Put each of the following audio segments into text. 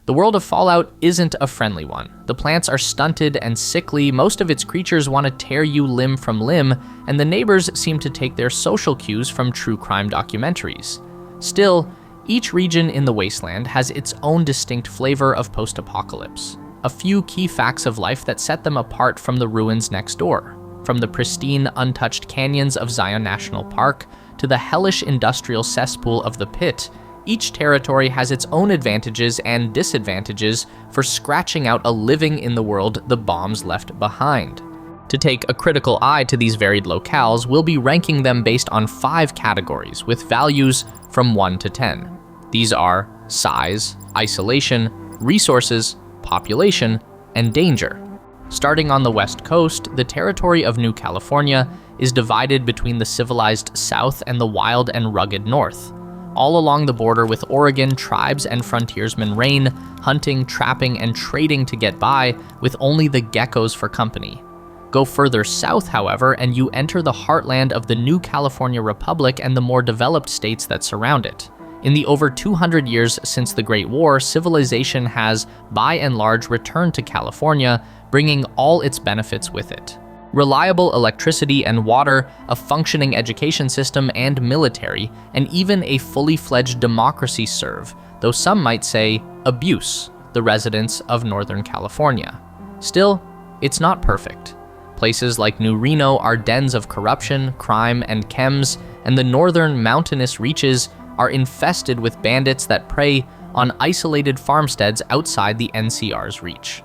The world of Fallout isn't a friendly one. The plants are stunted and sickly, most of its creatures want to tear you limb from limb, and the neighbors seem to take their social cues from true crime documentaries. Still, each region in the wasteland has its own distinct flavor of post-apocalypse. A few key facts of life that set them apart from the ruins next door. From the pristine, untouched canyons of Zion National Park to the hellish industrial cesspool of the Pitt, each territory has its own advantages and disadvantages for scratching out a living in the world the bombs left behind. To take a critical eye to these varied locales, we'll be ranking them based on 5 categories with values from 1 to 10. These are size, isolation, resources, population, and danger. Starting on the west coast, the territory of New California is divided between the civilized south and the wild and rugged north. All along the border with Oregon, tribes and frontiersmen reign, hunting, trapping, and trading to get by, with only the geckos for company. Go further south, however, and you enter the heartland of the New California Republic and the more developed states that surround it. In the over 200 years since the Great War, civilization has, by and large, returned to California, bringing all its benefits with it. Reliable electricity and water, a functioning education system and military, and even a fully fledged democracy serve, though some might say abuse, the residents of Northern California. Still, it's not perfect. Places like New Reno are dens of corruption, crime, and chems, and the northern mountainous reaches are infested with bandits that prey on isolated farmsteads outside the NCR's reach.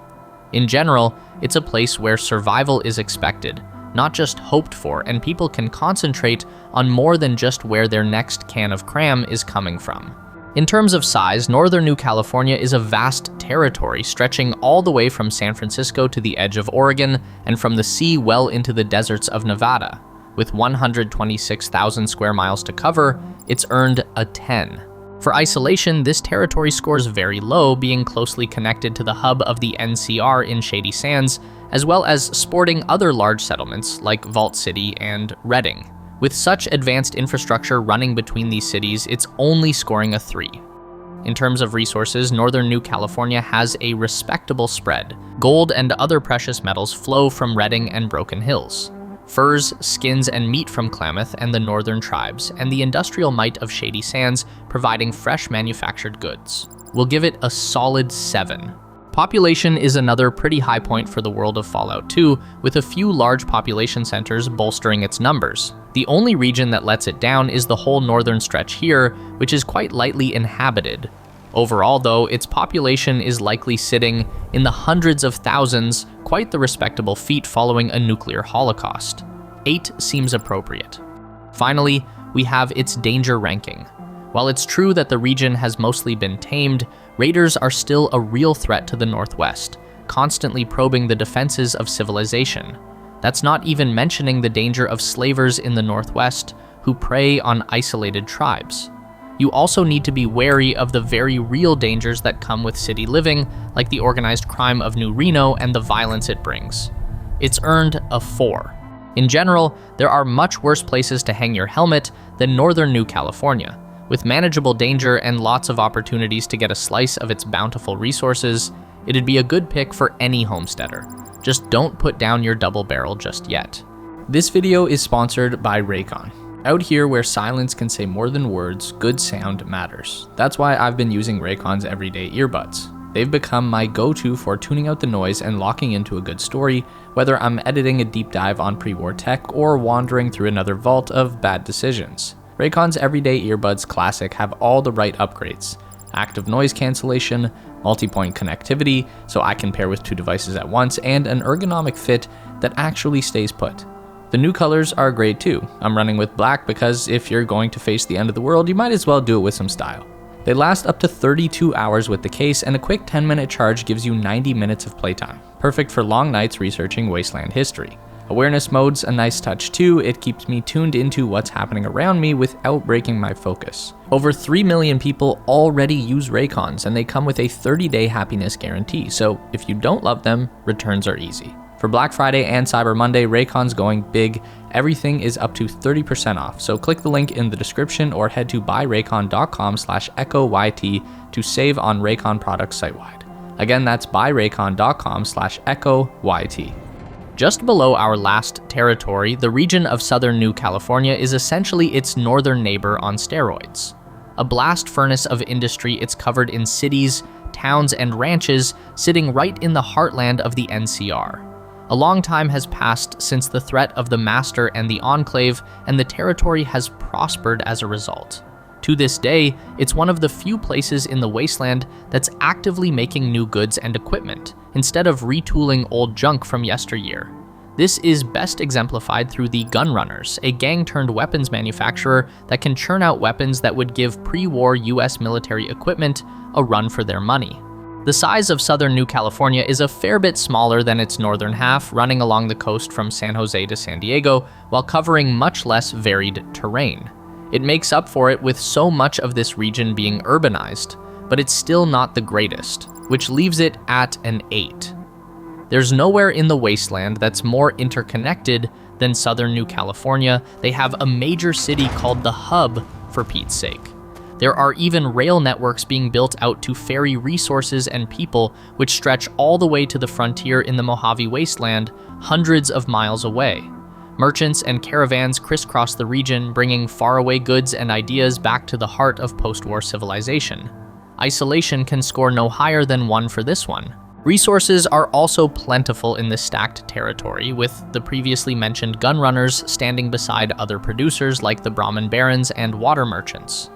In general, it's a place where survival is expected, not just hoped for, and people can concentrate on more than just where their next can of cram is coming from. In terms of size, northern New California is a vast territory stretching all the way from San Francisco to the edge of Oregon and from the sea well into the deserts of Nevada. With 126,000 square miles to cover, it's earned a 10. For isolation, this territory scores very low, being closely connected to the hub of the NCR in Shady Sands, as well as sporting other large settlements like Vault City and Redding. With such advanced infrastructure running between these cities, it's only scoring a 3. In terms of resources, northern New California has a respectable spread. Gold and other precious metals flow from Redding and Broken Hills. Furs, skins, and meat from Klamath and the northern tribes, and the industrial might of Shady Sands providing fresh manufactured goods. We'll give it a solid 7. Population is another pretty high point for the world of Fallout 2, with a few large population centers bolstering its numbers. The only region that lets it down is the whole northern stretch here, which is quite lightly inhabited. Overall, though, its population is likely sitting in the hundreds of thousands, quite the respectable feat following a nuclear holocaust. 8 seems appropriate. Finally, we have its danger ranking. While it's true that the region has mostly been tamed, raiders are still a real threat to the Northwest, constantly probing the defenses of civilization. That's not even mentioning the danger of slavers in the Northwest who prey on isolated tribes. You also need to be wary of the very real dangers that come with city living, like the organized crime of New Reno and the violence it brings. It's earned a 4. In general, there are much worse places to hang your helmet than northern New California. With manageable danger and lots of opportunities to get a slice of its bountiful resources, it'd be a good pick for any homesteader. Just don't put down your double barrel just yet. This video is sponsored by Raycon. Out here where silence can say more than words, good sound matters. That's why I've been using Raycon's everyday earbuds. They've become my go-to for tuning out the noise and locking into a good story, whether I'm editing a deep dive on pre-war tech or wandering through another vault of bad decisions. Raycon's everyday earbuds classic have all the right upgrades. Active noise cancellation, multi-point connectivity, so I can pair with 2 devices at once, and an ergonomic fit that actually stays put. The new colors are great too. I'm running with black because if you're going to face the end of the world, you might as well do it with some style. They last up to 32 hours with the case, and a quick 10-minute charge gives you 90 minutes of playtime. Perfect for long nights researching Wasteland history. Awareness mode's a nice touch too. It keeps me tuned into what's happening around me without breaking my focus. Over 3 million people already use Raycons, and they come with a 30-day happiness guarantee, so if you don't love them, returns are easy. For Black Friday and Cyber Monday, Raycon's going big. Everything is up to 30% off. So click the link in the description or head to buyraycon.com/EchoYT to save on Raycon products site-wide. Again, that's buyraycon.com/EchoYT. Just below our last territory, the region of southern New California is essentially its northern neighbor on steroids. A blast furnace of industry, it's covered in cities, towns, and ranches, sitting right in the heartland of the NCR. A long time has passed since the threat of the Master and the Enclave, and the territory has prospered as a result. To this day, it's one of the few places in the wasteland that's actively making new goods and equipment, instead of retooling old junk from yesteryear. This is best exemplified through the Gunrunners, a gang-turned-weapons manufacturer that can churn out weapons that would give pre-war US military equipment a run for their money. The size of southern New California is a fair bit smaller than its northern half, running along the coast from San Jose to San Diego, while covering much less varied terrain. It makes up for it with so much of this region being urbanized, but it's still not the greatest, which leaves it at an 8. There's nowhere in the wasteland that's more interconnected than southern New California. They have a major city called the Hub, for Pete's sake. There are even rail networks being built out to ferry resources and people, which stretch all the way to the frontier in the Mojave Wasteland, hundreds of miles away. Merchants and caravans crisscross the region, bringing faraway goods and ideas back to the heart of post-war civilization. Isolation can score no higher than 1 for this one. Resources are also plentiful in this stacked territory, with the previously mentioned gunrunners standing beside other producers like the Brahmin Barons and water merchants.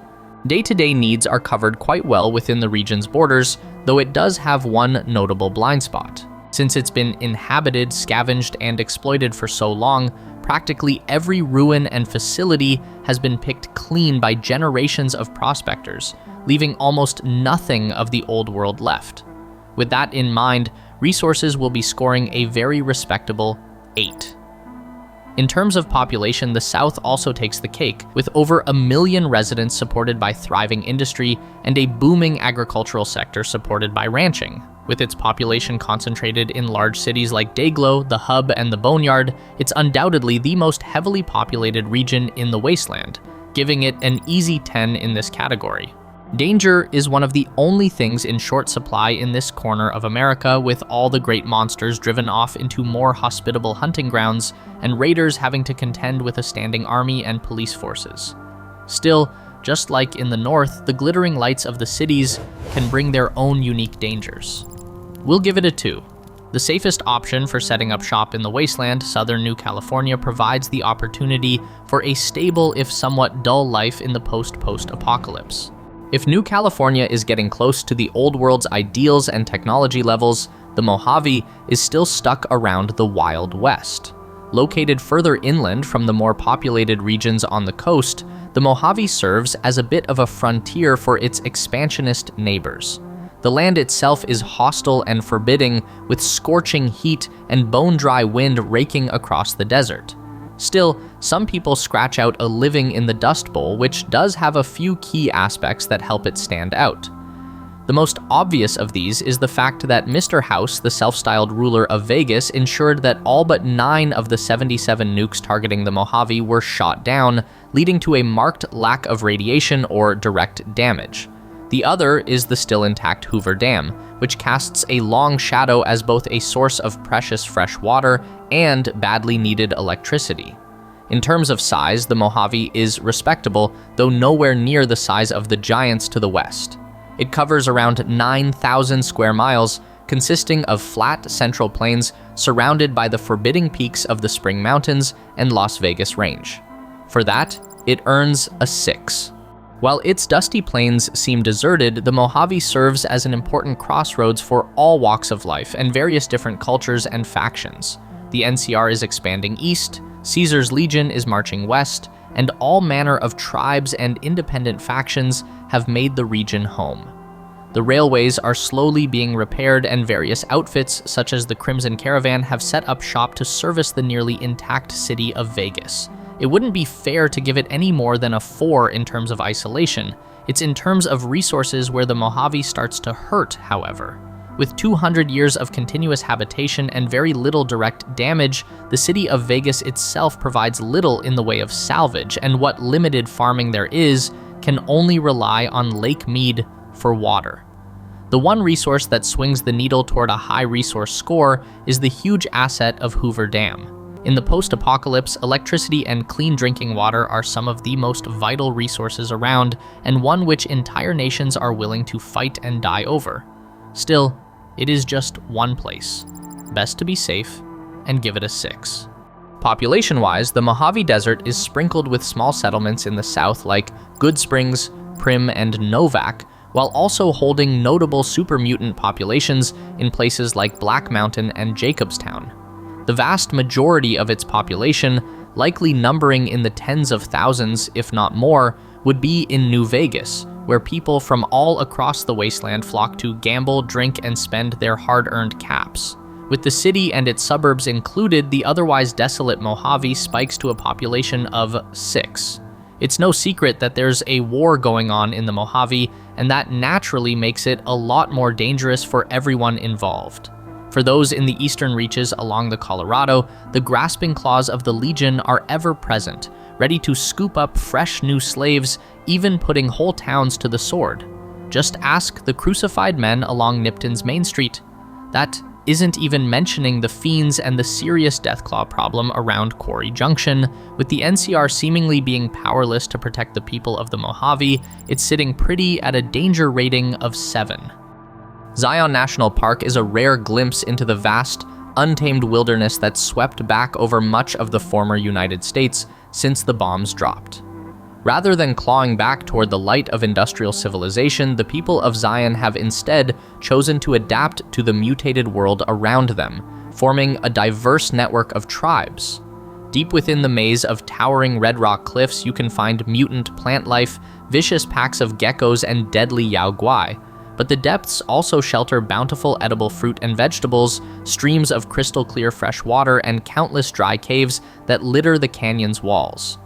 Day-to-day needs are covered quite well within the region's borders, though it does have one notable blind spot. Since it's been inhabited, scavenged, and exploited for so long, practically every ruin and facility has been picked clean by generations of prospectors, leaving almost nothing of the old world left. With that in mind, resources will be scoring a very respectable 8. In terms of population, the South also takes the cake, with over 1 million residents supported by thriving industry and a booming agricultural sector supported by ranching. With its population concentrated in large cities like Dayglow, the Hub, and the Boneyard, it's undoubtedly the most heavily populated region in the wasteland, giving it an easy 10 in this category. Danger is one of the only things in short supply in this corner of America, with all the great monsters driven off into more hospitable hunting grounds, and raiders having to contend with a standing army and police forces. Still, just like in the north, the glittering lights of the cities can bring their own unique dangers. We'll give it a 2. The safest option for setting up shop in the wasteland, southern New California provides the opportunity for a stable if somewhat dull life in the post-apocalypse. If New California is getting close to the old world's ideals and technology levels, the Mojave is still stuck around the Wild West. Located further inland from the more populated regions on the coast, the Mojave serves as a bit of a frontier for its expansionist neighbors. The land itself is hostile and forbidding, with scorching heat and bone-dry wind raking across the desert. Still, some people scratch out a living in the Dust Bowl, which does have a few key aspects that help it stand out. The most obvious of these is the fact that Mr. House, the self-styled ruler of Vegas, ensured that all but 9 of the 77 nukes targeting the Mojave were shot down, leading to a marked lack of radiation or direct damage. The other is the still intact Hoover Dam, which casts a long shadow as both a source of precious fresh water and badly needed electricity. In terms of size, the Mojave is respectable, though nowhere near the size of the giants to the west. It covers around 9,000 square miles, consisting of flat central plains surrounded by the forbidding peaks of the Spring Mountains and Las Vegas Range. For that, it earns a 6. While its dusty plains seem deserted, the Mojave serves as an important crossroads for all walks of life and various different cultures and factions. The NCR is expanding east, Caesar's Legion is marching west, and all manner of tribes and independent factions have made the region home. The railways are slowly being repaired, and various outfits, such as the Crimson Caravan, have set up shop to service the nearly intact city of Vegas. It wouldn't be fair to give it any more than a 4 in terms of isolation. It's in terms of resources where the Mojave starts to hurt, however. With 200 years of continuous habitation and very little direct damage, the city of Vegas itself provides little in the way of salvage, and what limited farming there is can only rely on Lake Mead for water. The one resource that swings the needle toward a high resource score is the huge asset of Hoover Dam. In the post-apocalypse, electricity and clean drinking water are some of the most vital resources around, and one which entire nations are willing to fight and die over. Still, it is just one place. Best to be safe and give it a 6. Population-wise, the Mojave Desert is sprinkled with small settlements in the south like Good Springs, Prim, and Novak, while also holding notable super mutant populations in places like Black Mountain and Jacobstown. The vast majority of its population, likely numbering in the tens of thousands, if not more, would be in New Vegas, where people from all across the wasteland flock to gamble, drink, and spend their hard-earned caps. With the city and its suburbs included, the otherwise desolate Mojave spikes to a population of 6. It's no secret that there's a war going on in the Mojave, and that naturally makes it a lot more dangerous for everyone involved. For those in the eastern reaches along the Colorado, the grasping claws of the Legion are ever present, ready to scoop up fresh new slaves, even putting whole towns to the sword. Just ask the crucified men along Nipton's Main Street. That isn't even mentioning the fiends and the serious Deathclaw problem around Quarry Junction. With the NCR seemingly being powerless to protect the people of the Mojave, it's sitting pretty at a danger rating of 7. Zion National Park is a rare glimpse into the vast, untamed wilderness that's swept back over much of the former United States since the bombs dropped. Rather than clawing back toward the light of industrial civilization, the people of Zion have instead chosen to adapt to the mutated world around them, forming a diverse network of tribes. Deep within the maze of towering red rock cliffs, you can find mutant plant life, vicious packs of geckos, and deadly yao guai. But the depths also shelter bountiful edible fruit and vegetables, streams of crystal clear fresh water, and countless dry caves that litter the canyon's walls.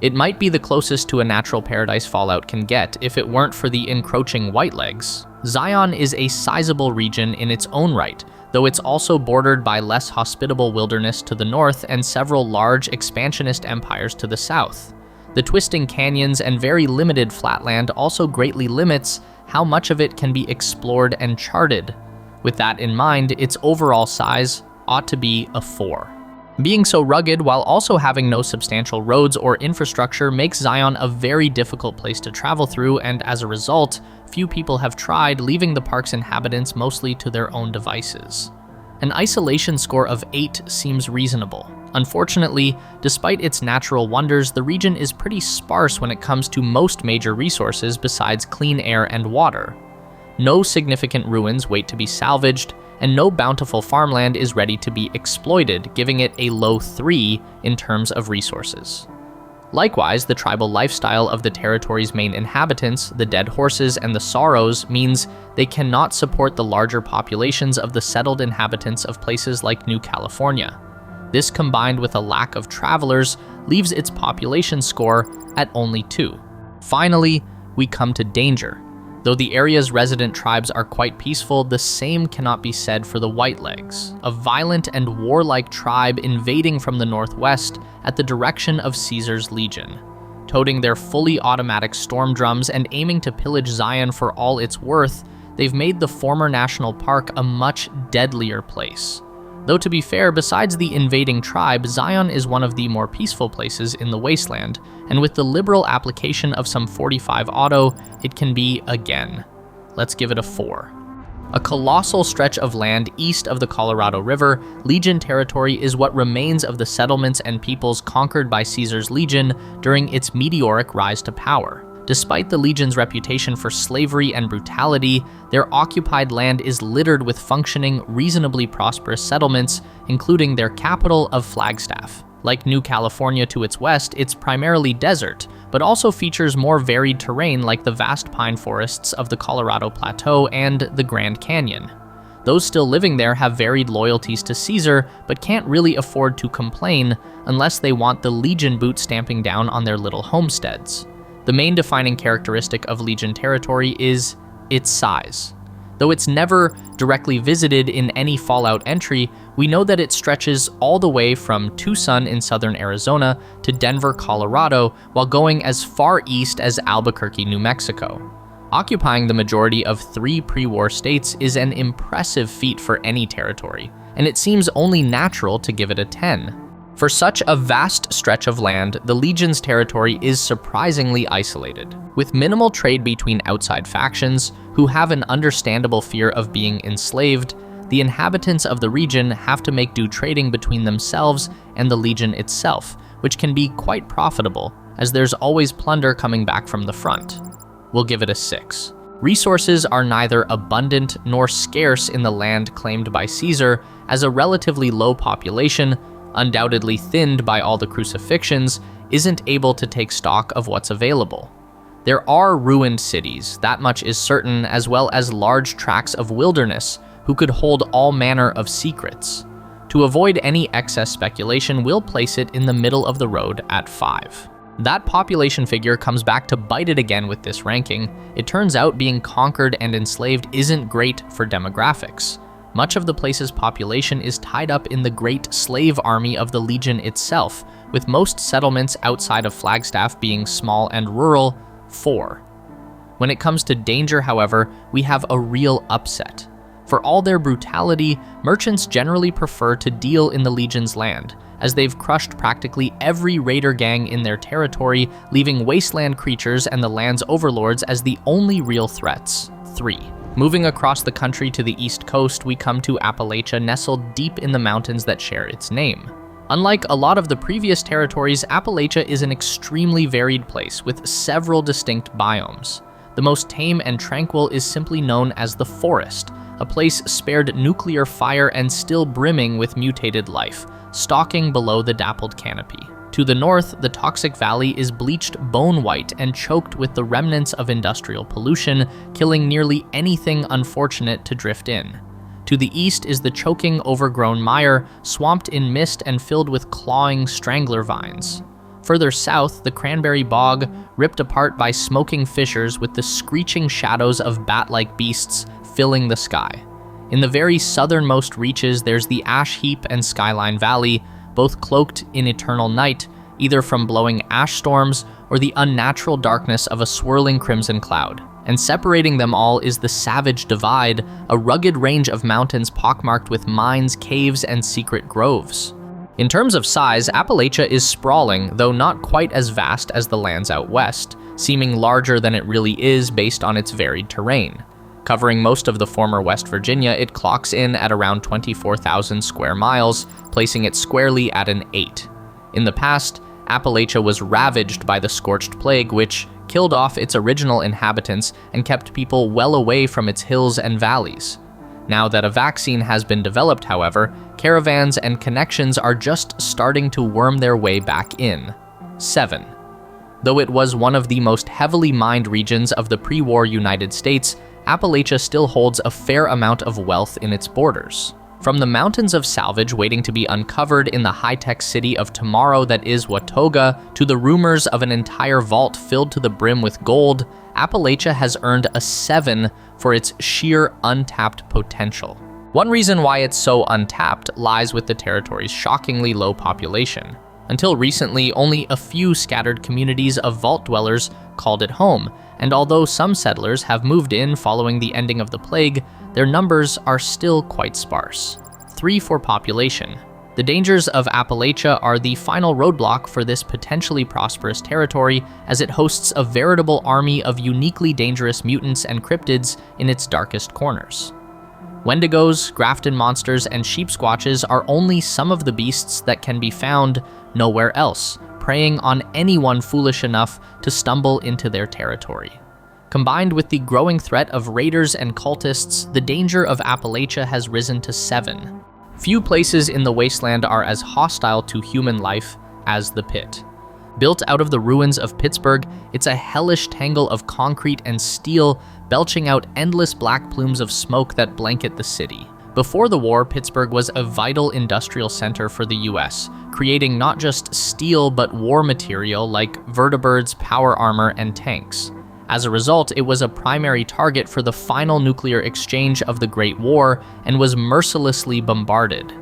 It might be the closest to a natural paradise Fallout can get if it weren't for the encroaching whitelegs. Zion is a sizable region in its own right, though it's also bordered by less hospitable wilderness to the north and several large expansionist empires to the south. The twisting canyons and very limited flatland also greatly limits how much of it can be explored and charted. With that in mind, its overall size ought to be a 4. Being so rugged while also having no substantial roads or infrastructure makes Zion a very difficult place to travel through, and as a result, few people have tried, leaving the park's inhabitants mostly to their own devices. An isolation score of 8 seems reasonable. Unfortunately, despite its natural wonders, the region is pretty sparse when it comes to most major resources besides clean air and water. No significant ruins wait to be salvaged, and no bountiful farmland is ready to be exploited, giving it a low 3 in terms of resources. Likewise, the tribal lifestyle of the territory's main inhabitants, the dead horses and the sorrows, means they cannot support the larger populations of the settled inhabitants of places like New California. This, combined with a lack of travelers, leaves its population score at only 2. Finally, we come to danger. Though the area's resident tribes are quite peaceful, the same cannot be said for the Whitelegs, a violent and warlike tribe invading from the northwest at the direction of Caesar's legion. Toting their fully automatic storm drums and aiming to pillage Zion for all it's worth, they've made the former national park a much deadlier place. Though to be fair, besides the invading tribe, Zion is one of the more peaceful places in the wasteland, and with the liberal application of some 45 auto, it can be again. Let's give it a 4. A colossal stretch of land east of the Colorado River, Legion territory is what remains of the settlements and peoples conquered by Caesar's legion during its meteoric rise to power. Despite the Legion's reputation for slavery and brutality, their occupied land is littered with functioning, reasonably prosperous settlements, including their capital of Flagstaff. Like New California to its west, it's primarily desert, but also features more varied terrain like the vast pine forests of the Colorado Plateau and the Grand Canyon. Those still living there have varied loyalties to Caesar, but can't really afford to complain unless they want the Legion boot stamping down on their little homesteads. The main defining characteristic of Legion territory is its size. Though it's never directly visited in any Fallout entry, we know that it stretches all the way from Tucson in southern Arizona to Denver, Colorado, while going as far east as Albuquerque, New Mexico. Occupying the majority of 3 pre-war states is an impressive feat for any territory, and it seems only natural to give it a 10. For such a vast stretch of land, the Legion's territory is surprisingly isolated. With minimal trade between outside factions, who have an understandable fear of being enslaved, the inhabitants of the region have to make do trading between themselves and the Legion itself, which can be quite profitable, as there's always plunder coming back from the front. We'll give it a 6. Resources are neither abundant nor scarce in the land claimed by Caesar, as a relatively low population, undoubtedly thinned by all the crucifixions, isn't able to take stock of what's available. There are ruined cities, that much is certain, as well as large tracts of wilderness, who could hold all manner of secrets. To avoid any excess speculation, we'll place it in the middle of the road at 5. That population figure comes back to bite it again with this ranking. It turns out being conquered and enslaved isn't great for demographics. Much of the place's population is tied up in the great slave army of the Legion itself, with most settlements outside of Flagstaff being small and rural. 4. When it comes to danger, however, we have a real upset. For all their brutality, merchants generally prefer to deal in the Legion's land, as they've crushed practically every raider gang in their territory, leaving wasteland creatures and the land's overlords as the only real threats. 3. Moving across the country to the east coast, we come to Appalachia, nestled deep in the mountains that share its name. Unlike a lot of the previous territories, Appalachia is an extremely varied place with several distinct biomes. The most tame and tranquil is simply known as the forest, a place spared nuclear fire and still brimming with mutated life, stalking below the dappled canopy. To the north, the toxic valley is bleached bone white and choked with the remnants of industrial pollution, killing nearly anything unfortunate to drift in. To the east is the choking, overgrown mire, swamped in mist and filled with clawing strangler vines. Further south, the cranberry bog, ripped apart by smoking fissures with the screeching shadows of bat-like beasts filling the sky. In the very southernmost reaches, there's the ash heap and skyline valley, both cloaked in eternal night, either from blowing ash storms or the unnatural darkness of a swirling crimson cloud. And separating them all is the Savage Divide, a rugged range of mountains pockmarked with mines, caves, and secret groves. In terms of size, Appalachia is sprawling, though not quite as vast as the lands out west, seeming larger than it really is based on its varied terrain. Covering most of the former West Virginia, it clocks in at around 24,000 square miles, placing it squarely at an 8. In the past, Appalachia was ravaged by the Scorched Plague, which killed off its original inhabitants and kept people well away from its hills and valleys. Now that a vaccine has been developed, however, caravans and connections are just starting to worm their way back in. 7. Though it was one of the most heavily mined regions of the pre-war United States, Appalachia still holds a fair amount of wealth in its borders. From the mountains of salvage waiting to be uncovered in the high-tech city of tomorrow that is Watauga, to the rumors of an entire vault filled to the brim with gold, Appalachia has earned a 7 for its sheer untapped potential. One reason why it's so untapped lies with the territory's shockingly low population. Until recently, only a few scattered communities of vault dwellers called it home, and although some settlers have moved in following the ending of the plague, their numbers are still quite sparse. 3 for population. The dangers of Appalachia are the final roadblock for this potentially prosperous territory, as it hosts a veritable army of uniquely dangerous mutants and cryptids in its darkest corners. Wendigos, Grafton monsters, and sheep squatches are only some of the beasts that can be found nowhere else, preying on anyone foolish enough to stumble into their territory. Combined with the growing threat of raiders and cultists, the danger of Appalachia has risen to 7. Few places in the wasteland are as hostile to human life as the Pitt. Built out of the ruins of Pittsburgh, it's a hellish tangle of concrete and steel, belching out endless black plumes of smoke that blanket the city. Before the war, Pittsburgh was a vital industrial center for the US, creating not just steel but war material like vertibirds, power armor, and tanks. As a result, it was a primary target for the final nuclear exchange of the Great War and was mercilessly bombarded.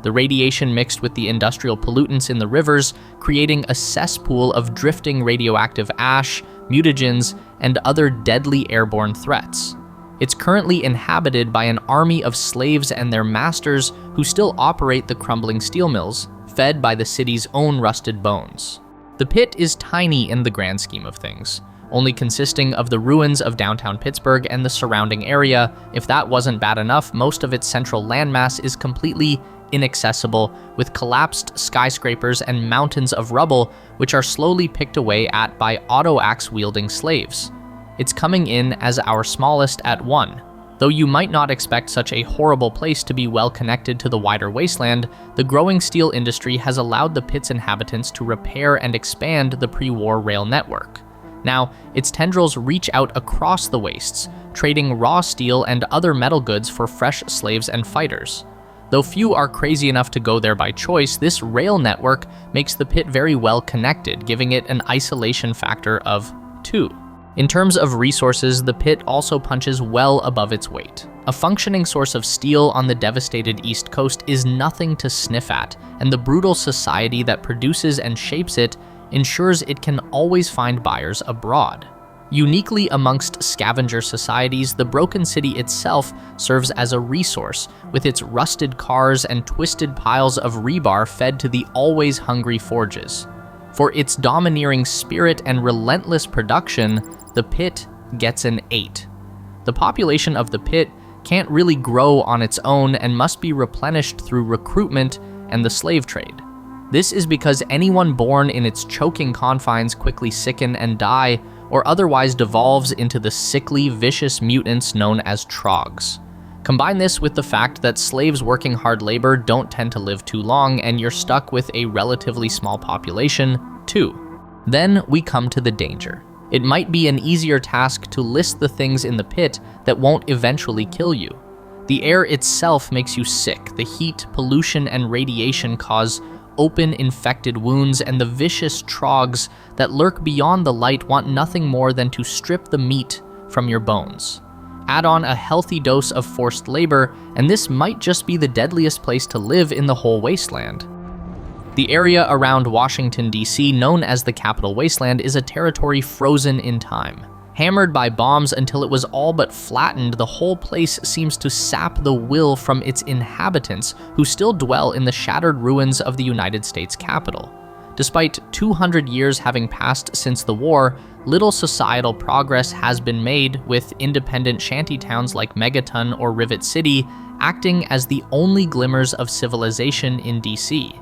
The radiation mixed with the industrial pollutants in the rivers, creating a cesspool of drifting radioactive ash, mutagens, and other deadly airborne threats. It's currently inhabited by an army of slaves and their masters who still operate the crumbling steel mills, fed by the city's own rusted bones. The Pitt is tiny in the grand scheme of things, only consisting of the ruins of downtown Pittsburgh and the surrounding area. If that wasn't bad enough, most of its central landmass is completely inaccessible, with collapsed skyscrapers and mountains of rubble which are slowly picked away at by auto-axe-wielding slaves. It's coming in as our smallest at 1. Though you might not expect such a horrible place to be well connected to the wider wasteland, the growing steel industry has allowed the Pitt's inhabitants to repair and expand the pre-war rail network. Now, its tendrils reach out across the wastes, trading raw steel and other metal goods for fresh slaves and fighters. Though few are crazy enough to go there by choice, this rail network makes the Pitt very well connected, giving it an isolation factor of 2. In terms of resources, the Pitt also punches well above its weight. A functioning source of steel on the devastated East Coast is nothing to sniff at, and the brutal society that produces and shapes it ensures it can always find buyers abroad. Uniquely amongst scavenger societies, the broken city itself serves as a resource, with its rusted cars and twisted piles of rebar fed to the always hungry forges. For its domineering spirit and relentless production, the Pitt gets an 8. The population of the Pitt can't really grow on its own and must be replenished through recruitment and the slave trade. This is because anyone born in its choking confines quickly sicken and die, or otherwise devolves into the sickly, vicious mutants known as trogs. Combine this with the fact that slaves working hard labor don't tend to live too long, and you're stuck with a relatively small population, too. Then we come to the danger. It might be an easier task to list the things in the Pitt that won't eventually kill you. The air itself makes you sick. The heat, pollution, and radiation cause open infected wounds, and the vicious trogs that lurk beyond the light want nothing more than to strip the meat from your bones. Add on a healthy dose of forced labor, and this might just be the deadliest place to live in the whole wasteland. The area around Washington, D.C., known as the Capital Wasteland, is a territory frozen in time. Hammered by bombs until it was all but flattened, the whole place seems to sap the will from its inhabitants, who still dwell in the shattered ruins of the United States Capitol. Despite 200 years having passed since the war, little societal progress has been made, with independent shantytowns like Megaton or Rivet City acting as the only glimmers of civilization in D.C.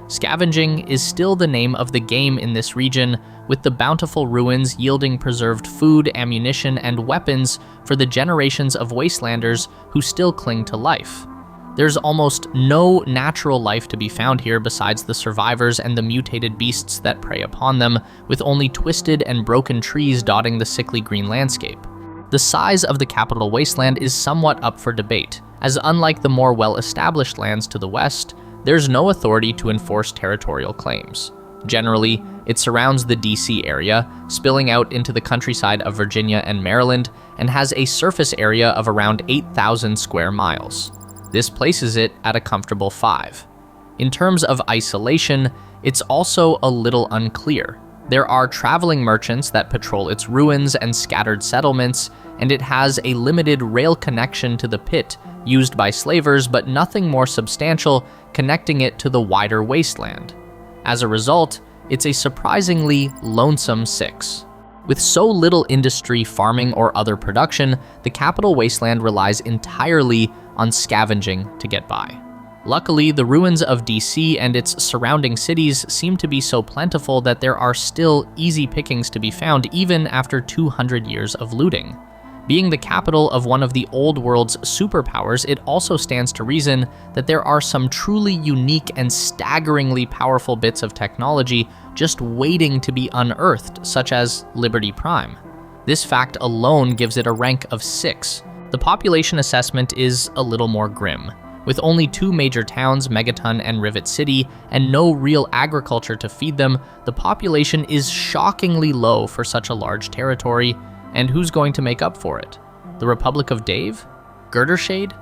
Scavenging is still the name of the game in this region, with the bountiful ruins yielding preserved food, ammunition, and weapons for the generations of wastelanders who still cling to life. There's almost no natural life to be found here besides the survivors and the mutated beasts that prey upon them, with only twisted and broken trees dotting the sickly green landscape. The size of the Capital Wasteland is somewhat up for debate, as unlike the more well-established lands to the west, there's no authority to enforce territorial claims. Generally, it surrounds the DC area, spilling out into the countryside of Virginia and Maryland, and has a surface area of around 8,000 square miles. This places it at a comfortable 5. In terms of isolation, it's also a little unclear. There are traveling merchants that patrol its ruins and scattered settlements, and it has a limited rail connection to the Pitt, used by slavers, but nothing more substantial connecting it to the wider wasteland. As a result, it's a surprisingly lonesome 6. With so little industry, farming, or other production, the Capital Wasteland relies entirely on scavenging to get by. Luckily, the ruins of DC and its surrounding cities seem to be so plentiful that there are still easy pickings to be found even after 200 years of looting. Being the capital of one of the old world's superpowers, it also stands to reason that there are some truly unique and staggeringly powerful bits of technology just waiting to be unearthed, such as Liberty Prime. This fact alone gives it a rank of 6. The population assessment is a little more grim. With only 2 major towns, Megaton and Rivet City, and no real agriculture to feed them, the population is shockingly low for such a large territory. And who's going to make up for it? The Republic of Dave? Girdershade?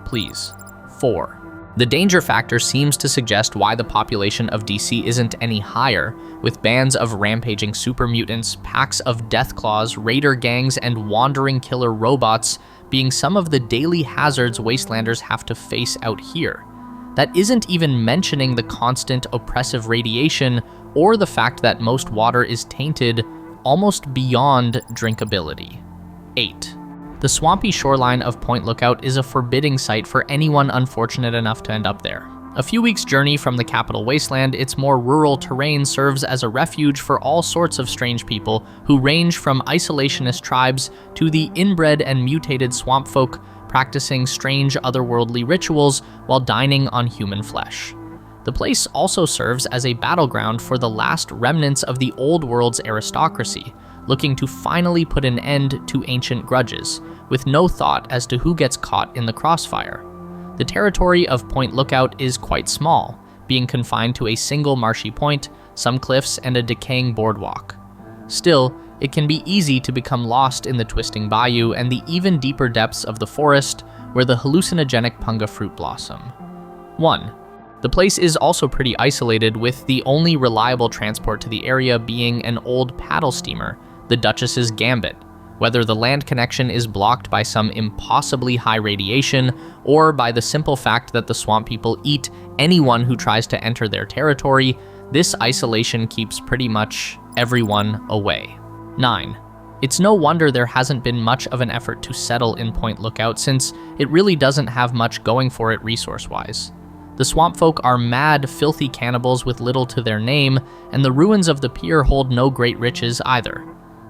Please. 4. The danger factor seems to suggest why the population of DC isn't any higher, with bands of rampaging super mutants, packs of deathclaws, raider gangs, and wandering killer robots being some of the daily hazards Wastelanders have to face out here. That isn't even mentioning the constant oppressive radiation or the fact that most water is tainted almost beyond drinkability. 8. The swampy shoreline of Point Lookout is a forbidding sight for anyone unfortunate enough to end up there. A few weeks' journey from the capital Wasteland, its more rural terrain serves as a refuge for all sorts of strange people who range from isolationist tribes to the inbred and mutated swamp folk practicing strange otherworldly rituals while dining on human flesh. The place also serves as a battleground for the last remnants of the old world's aristocracy, looking to finally put an end to ancient grudges, with no thought as to who gets caught in the crossfire. The territory of Point Lookout is quite small, being confined to a single marshy point, some cliffs, and a decaying boardwalk. Still, it can be easy to become lost in the twisting bayou and the even deeper depths of the forest where the hallucinogenic punga fruit blossom. 1. The place is also pretty isolated, with the only reliable transport to the area being an old paddle steamer, the Duchess's Gambit, whether the land connection is blocked by some impossibly high radiation or by the simple fact that the swamp people eat anyone who tries to enter their territory. This isolation keeps pretty much everyone away. 9. It's no wonder there hasn't been much of an effort to settle in Point Lookout, since it really doesn't have much going for it resource-wise. The swamp folk are mad, filthy cannibals with little to their name, and the ruins of the pier hold no great riches either.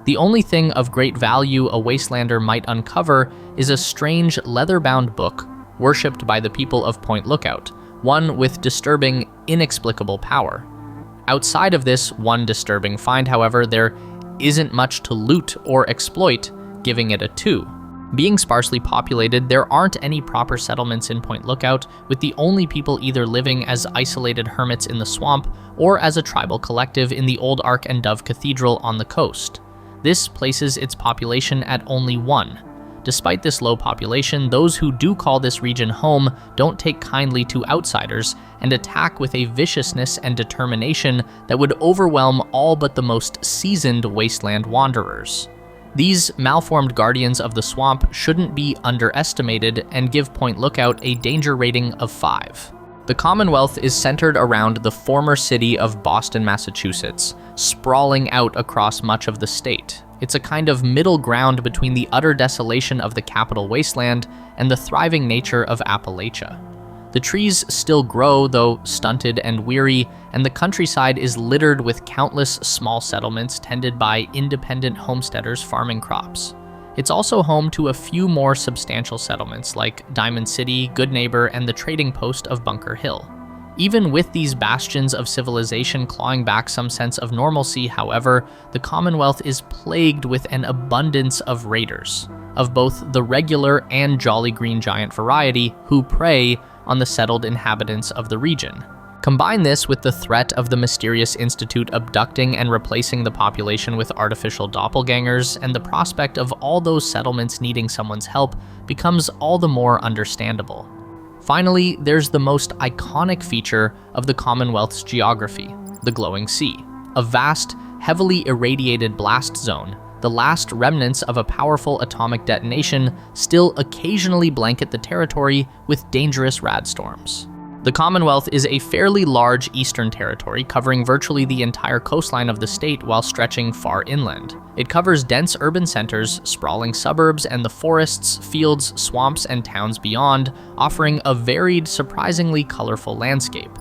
The only thing of great value a Wastelander might uncover is a strange leather-bound book worshipped by the people of Point Lookout, one with disturbing, inexplicable power. Outside of this one disturbing find, however, there isn't much to loot or exploit, giving it a 2. Being sparsely populated, there aren't any proper settlements in Point Lookout, with the only people either living as isolated hermits in the swamp or as a tribal collective in the old Ark and Dove Cathedral on the coast. This places its population at only 1. Despite this low population, those who do call this region home don't take kindly to outsiders and attack with a viciousness and determination that would overwhelm all but the most seasoned wasteland wanderers. These malformed guardians of the swamp shouldn't be underestimated and give Point Lookout a danger rating of 5. The Commonwealth is centered around the former city of Boston, Massachusetts, sprawling out across much of the state. It's a kind of middle ground between the utter desolation of the capital Wasteland and the thriving nature of Appalachia. The trees still grow, though stunted and weary, and the countryside is littered with countless small settlements tended by independent homesteaders farming crops. It's also home to a few more substantial settlements like Diamond City, Good Neighbor, and the trading post of Bunker Hill. Even with these bastions of civilization clawing back some sense of normalcy, however, the Commonwealth is plagued with an abundance of raiders, of both the regular and Jolly Green Giant variety, who prey on the settled inhabitants of the region. Combine this with the threat of the mysterious institute abducting and replacing the population with artificial doppelgangers, and the prospect of all those settlements needing someone's help becomes all the more understandable. Finally, there's the most iconic feature of the Commonwealth's geography, the glowing sea, a vast, heavily irradiated blast zone. The last remnants of a powerful atomic detonation still occasionally blanket the territory with dangerous radstorms. The Commonwealth is a fairly large eastern territory covering virtually the entire coastline of the state while stretching far inland. It covers dense urban centers, sprawling suburbs, and the forests, fields, swamps, and towns beyond, offering a varied, surprisingly colorful landscape.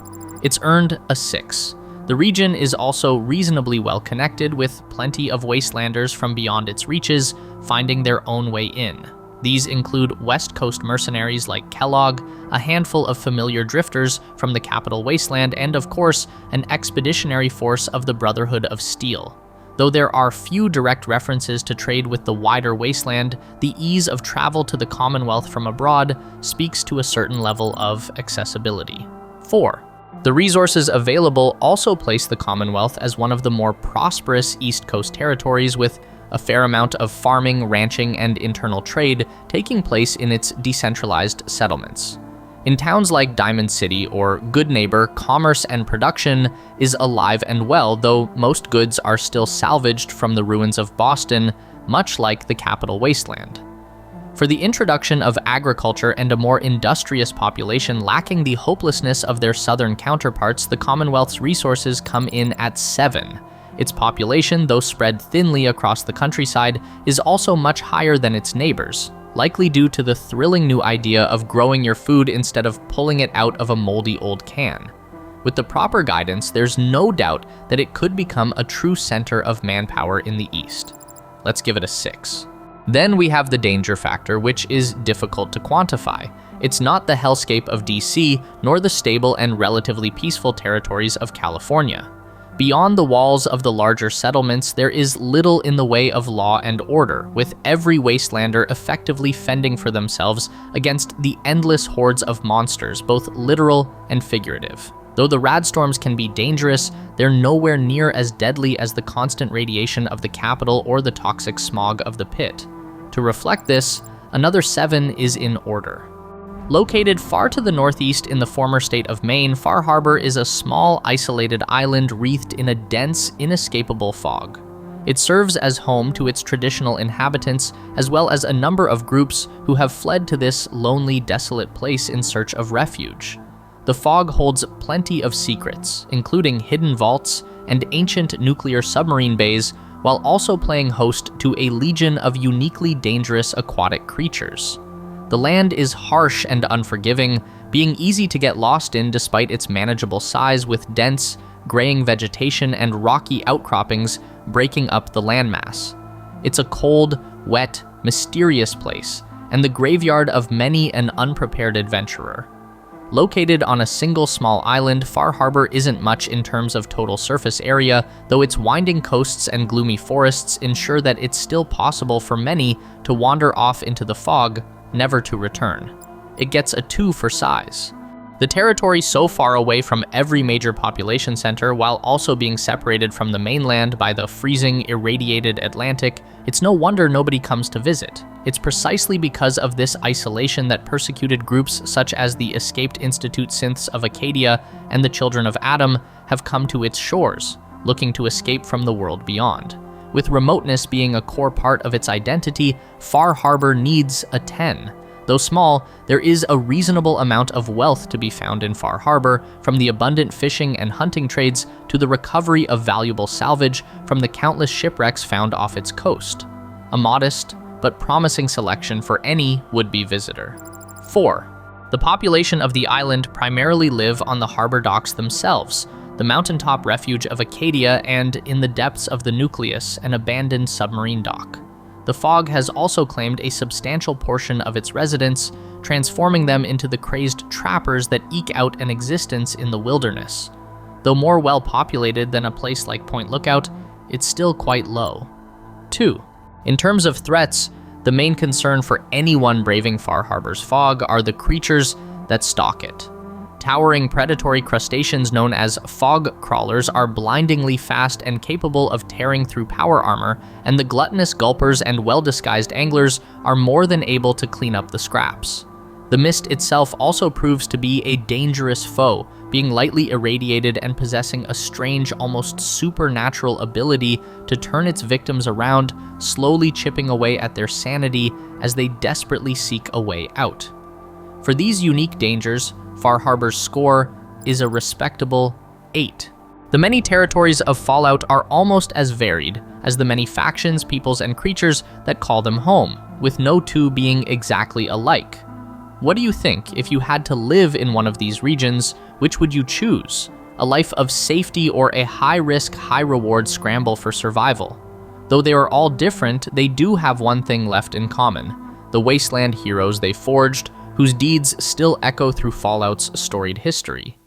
It's earned a 6. The region is also reasonably well connected, with plenty of wastelanders from beyond its reaches finding their own way in. These include West Coast mercenaries like Kellogg, a handful of familiar drifters from the capital Wasteland, and of course, an expeditionary force of the Brotherhood of Steel. Though there are few direct references to trade with the wider Wasteland, the ease of travel to the Commonwealth from abroad speaks to a certain level of accessibility. 4. The resources available also place the Commonwealth as one of the more prosperous East Coast territories, with a fair amount of farming, ranching, and internal trade taking place in its decentralized settlements. In towns like Diamond City or Good Neighbor, commerce and production is alive and well, though most goods are still salvaged from the ruins of Boston, much like the Capital Wasteland. For the introduction of agriculture and a more industrious population lacking the hopelessness of their southern counterparts, the Commonwealth's resources come in at 7. Its population, though spread thinly across the countryside, is also much higher than its neighbors, likely due to the thrilling new idea of growing your food instead of pulling it out of a moldy old can. With the proper guidance, there's no doubt that it could become a true center of manpower in the East. Let's give it a 6. Then we have the danger factor, which is difficult to quantify. It's not the hellscape of DC, nor the stable and relatively peaceful territories of California. Beyond the walls of the larger settlements, there is little in the way of law and order, with every wastelander effectively fending for themselves against the endless hordes of monsters, both literal and figurative. Though the radstorms can be dangerous, they're nowhere near as deadly as the constant radiation of the capital or the toxic smog of the Pitt. To reflect this, another 7 is in order. Located far to the northeast in the former state of Maine, Far Harbor is a small, isolated island wreathed in a dense, inescapable fog. It serves as home to its traditional inhabitants, as well as a number of groups who have fled to this lonely, desolate place in search of refuge. The fog holds plenty of secrets, including hidden vaults and ancient nuclear submarine bays, while also playing host to a legion of uniquely dangerous aquatic creatures. The land is harsh and unforgiving, being easy to get lost in despite its manageable size, with dense, graying vegetation and rocky outcroppings breaking up the landmass. It's a cold, wet, mysterious place, and the graveyard of many an unprepared adventurer. Located on a single small island, Far Harbor isn't much in terms of total surface area, though its winding coasts and gloomy forests ensure that it's still possible for many to wander off into the fog, never to return. It gets a 2 for size. The territory so far away from every major population center, while also being separated from the mainland by the freezing, irradiated Atlantic, it's no wonder nobody comes to visit. It's precisely because of this isolation that persecuted groups such as the Escaped Institute Synths of Acadia and the Children of Adam have come to its shores, looking to escape from the world beyond. With remoteness being a core part of its identity, Far Harbor needs a 10. Though small, there is a reasonable amount of wealth to be found in Far Harbor, from the abundant fishing and hunting trades to the recovery of valuable salvage from the countless shipwrecks found off its coast. A modest but promising selection for any would-be visitor. 4. The population of the island primarily live on the harbor docks themselves, the mountaintop refuge of Acadia, and in the depths of the nucleus, an abandoned submarine dock. The fog has also claimed a substantial portion of its residents, transforming them into the crazed trappers that eke out an existence in the wilderness. Though more well-populated than a place like Point Lookout, it's still quite low. 2. In terms of threats, the main concern for anyone braving Far Harbor's fog are the creatures that stalk it. Towering predatory crustaceans known as fog crawlers are blindingly fast and capable of tearing through power armor, and the gluttonous gulpers and well-disguised anglers are more than able to clean up the scraps. The mist itself also proves to be a dangerous foe, being lightly irradiated and possessing a strange, almost supernatural ability to turn its victims around, slowly chipping away at their sanity as they desperately seek a way out. For these unique dangers, Far Harbor's score is a respectable 8. The many territories of Fallout are almost as varied as the many factions, peoples, and creatures that call them home, with no two being exactly alike. What do you think if you had to live in one of these regions? Which would you choose? A life of safety or a high-risk, high-reward scramble for survival? Though they are all different, they do have one thing left in common: the wasteland heroes they forged, whose deeds still echo through Fallout's storied history.